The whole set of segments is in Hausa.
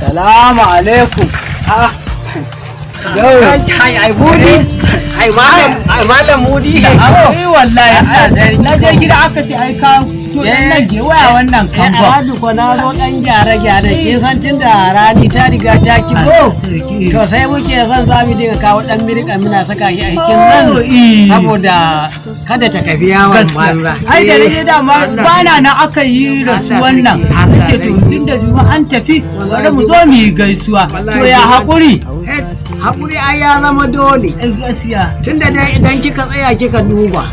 Salamu alaikum. Ai Mudi. Ai malam Mudi. Ai wallahi na je gida aka ce ai ka to dan nan je waya wannan kamfa. Hadu ko na zo dan gyare ke san tunda rani ta riga ta kibo. To sai muke son za mu dinga kawo dan mirika muna saka shi aikin nan saboda kada ta tafi yawan banza. Ai da rage dama bana na aka yi rasuwan nan. Nace to tunda juma'a an tafi bari mu zo mu yi gaisuwa. To ya hakuri. Hakuri ai ya zama dole. Gaskiya. Tunda dai idan kika tsaya kika duba.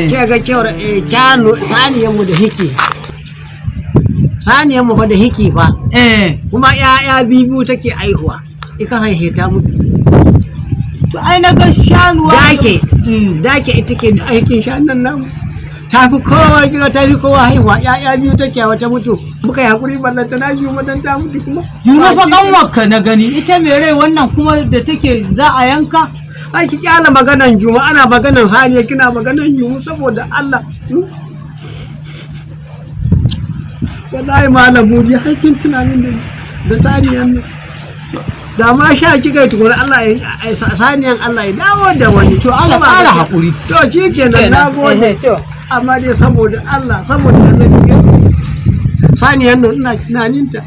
Kika ga cewar kyano saniyan mu da hiki. Saniyan mu fa da hiki fa. Kuma ƴaƴa biyu take aihuwa. Ika haihe ta mutu. To ai na ga shanuwa. Dake ita ke da aikin shanun nan. Ta fi kowa gida ta fi kowa haihuwa ƴaƴa biyu take wata mutu. Muka yi hakuri ballanta na biyu madan ta mutu kuma. Juna fa kanwarka na gani ita mai rai wannan kuma da take za a yanka. Ai ki kyala maganan Juma ana maganan saniya kina maganan Juma saboda Allah. Wallahi malam Mudi hakkin tunanin da saniyan nan. Da ma sha kika tukuna Allah ya saniyan Allah ya dawo da wani. To Allah ƙara hakuri. To shikenan nagode. Amma dai saboda Allah saboda Allah saniyan nan ina tunaninta.